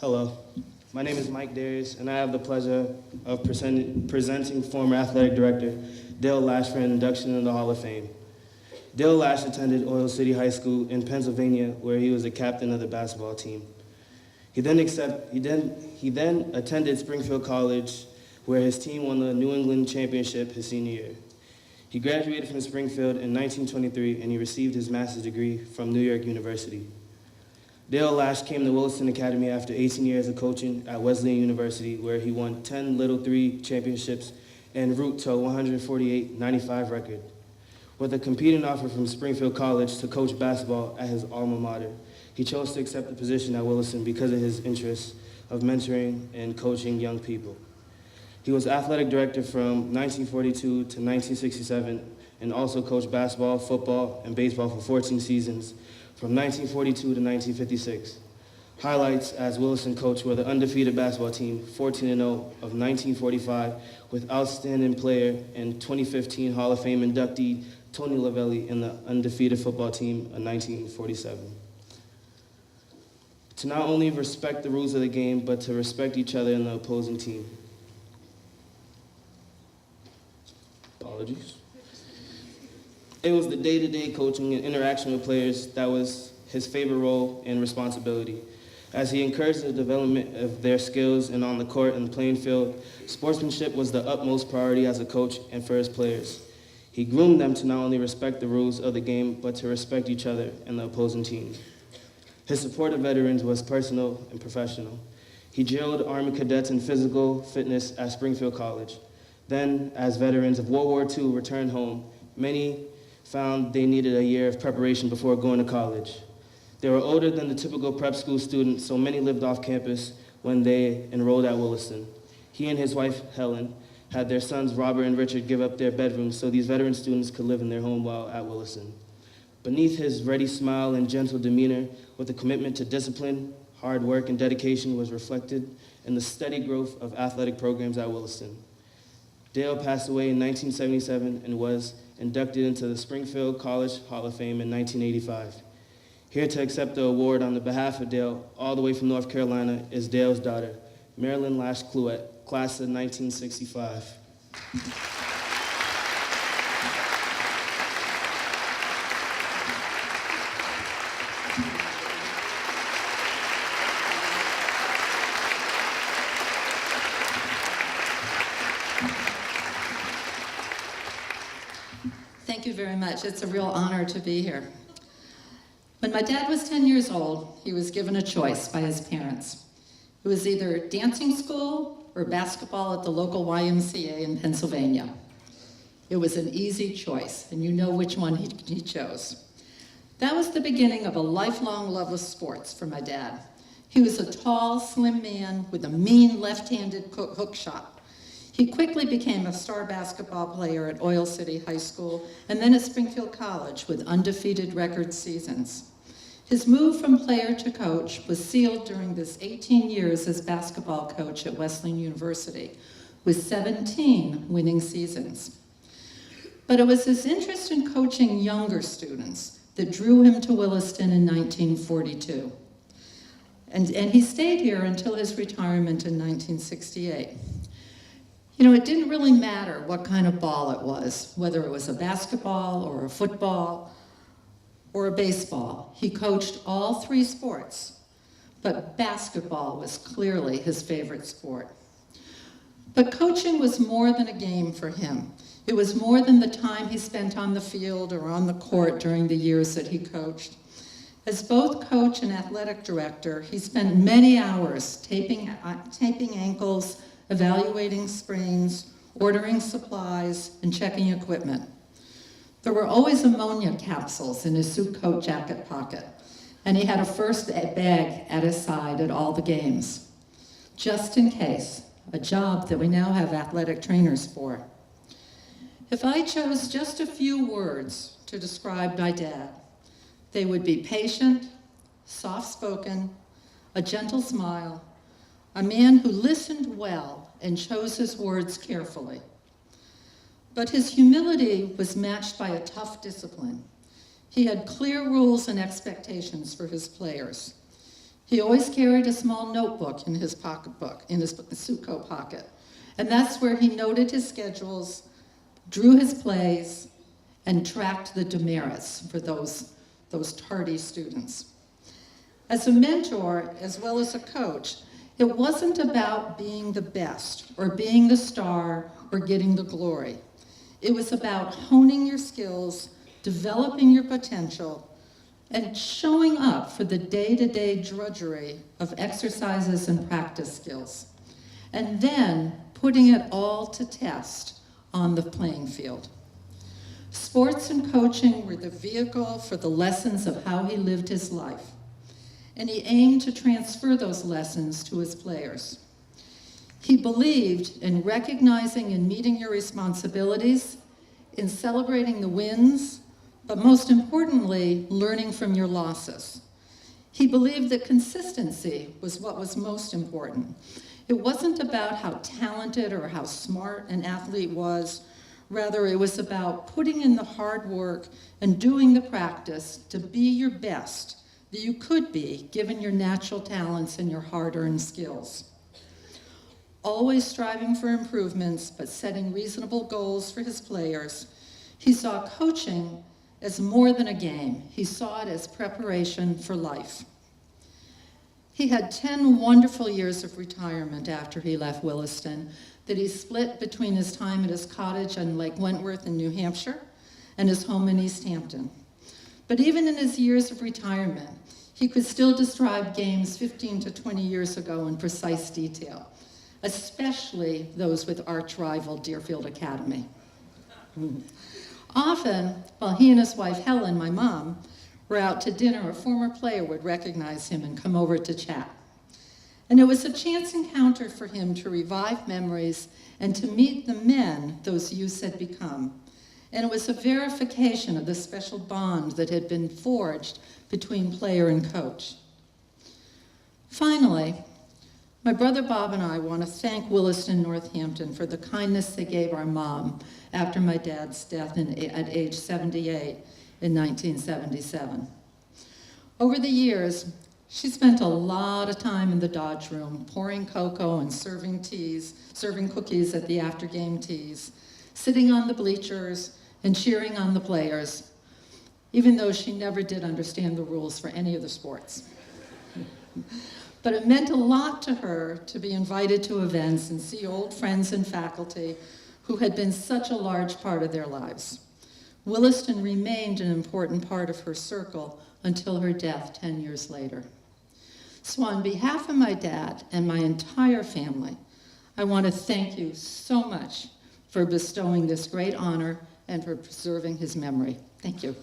Hello, my name is Mike Darius, and I have the pleasure of presenting former athletic director Dale Lash for an induction in the Hall of Fame. Dale Lash attended Oil City High School in Pennsylvania, where he was the captain of the basketball team. He then attended Springfield College, where his team won the New England Championship his senior year. He graduated from Springfield in 1923, and he received his master's degree from New York University. Dale Lash came to Williston Academy after 18 years of coaching at Wesleyan University, where he won 10 Little 3 championships en route to a 148-95 record. With a competing offer from Springfield College to coach basketball at his alma mater, he chose to accept the position at Williston because of his interest of mentoring and coaching young people. He was athletic director from 1942 to 1967 and also coached basketball, football, and baseball for 14 seasons from 1942 to 1956. Highlights as Williston coach were the undefeated basketball team, 14-0 of 1945, with outstanding player and 2015 Hall of Fame inductee Tony Lavelli and the undefeated football team of 1947. To not only respect the rules of the game, but to respect each other and the opposing team. Apologies. It was the day-to-day coaching and interaction with players that was his favorite role and responsibility. As he encouraged the development of their skills and on the court and the playing field, sportsmanship was the utmost priority as a coach and for his players. He groomed them to not only respect the rules of the game, but to respect each other and the opposing team. His support of veterans was personal and professional. He drilled Army cadets in physical fitness at Springfield College. Then, as veterans of World War II returned home, many found they needed a year of preparation before going to college. They were older than the typical prep school student, so many lived off campus when they enrolled at Williston. He and his wife, Helen, had their sons, Robert and Richard, give up their bedrooms so these veteran students could live in their home while at Williston. Beneath his ready smile and gentle demeanor, with a commitment to discipline, hard work, and dedication was reflected in the steady growth of athletic programs at Williston. Dale passed away in 1977 and was inducted into the Springfield College Hall of Fame in 1985. Here to accept the award on the behalf of Dale, all the way from North Carolina, is Dale's daughter, Marilyn Lash Cluett, class of 1965. Thank you very much. It's a real honor to be here. When my dad was 10 years old, he was given a choice by his parents. It was either dancing school or basketball at the local YMCA in Pennsylvania. It was an easy choice, and you know which one he chose. That was the beginning of a lifelong love of sports for my dad. He was a tall, slim man with a mean left-handed hook shot. He quickly became a star basketball player at Oil City High School and then at Springfield College with undefeated record seasons. His move from player to coach was sealed during his 18 years as basketball coach at Wesleyan University, with 17 winning seasons. But it was his interest in coaching younger students that drew him to Williston in 1942. And he stayed here until his retirement in 1968. You know, it didn't really matter what kind of ball it was, whether it was a basketball or a football or a baseball. He coached all three sports, but basketball was clearly his favorite sport. But coaching was more than a game for him. It was more than the time he spent on the field or on the court during the years that he coached. As both coach and athletic director, he spent many hours taping ankles, evaluating sprains, ordering supplies, and checking equipment. There were always ammonia capsules in his suit coat jacket pocket, and he had a first bag at his side at all the games, just in case, a job that we now have athletic trainers for. If I chose just a few words to describe my dad, they would be patient, soft-spoken, a gentle smile, a man who listened well and chose his words carefully. But his humility was matched by a tough discipline. He had clear rules and expectations for his players. He always carried a small notebook in his pocketbook, in his suit coat pocket. And that's where he noted his schedules, drew his plays, and tracked the demerits for those tardy students. As a mentor, as well as a coach, it wasn't about being the best or being the star or getting the glory. It was about honing your skills, developing your potential, and showing up for the day-to-day drudgery of exercises and practice skills, and then putting it all to test on the playing field. Sports and coaching were the vehicle for the lessons of how he lived his life, and he aimed to transfer those lessons to his players. He believed in recognizing and meeting your responsibilities, in celebrating the wins, but most importantly, learning from your losses. He believed that consistency was what was most important. It wasn't about how talented or how smart an athlete was. Rather, it was about putting in the hard work and doing the practice to be your best that you could be, given your natural talents and your hard-earned skills. Always striving for improvements, but setting reasonable goals for his players, he saw coaching as more than a game. He saw it as preparation for life. He had 10 wonderful years of retirement after he left Williston that he split between his time at his cottage on Lake Wentworth in New Hampshire and his home in East Hampton. But even in his years of retirement, he could still describe games 15 to 20 years ago in precise detail, especially those with arch rival Deerfield Academy. Often, while he and his wife Helen, my mom, were out to dinner, a former player would recognize him and come over to chat. And it was a chance encounter for him to revive memories and to meet the men those youths had become. And it was a verification of the special bond that had been forged between player and coach. Finally, my brother Bob and I want to thank Williston Northampton for the kindness they gave our mom after my dad's death at age 78 in 1977. Over the years, she spent a lot of time in the Dodge room, pouring cocoa and serving cookies at the after-game teas, sitting on the bleachers and cheering on the players, even though she never did understand the rules for any of the sports. But it meant a lot to her to be invited to events and see old friends and faculty who had been such a large part of their lives. Williston remained an important part of her circle until her death 10 years later. So on behalf of my dad and my entire family, I want to thank you so much for bestowing this great honor and for preserving his memory. Thank you.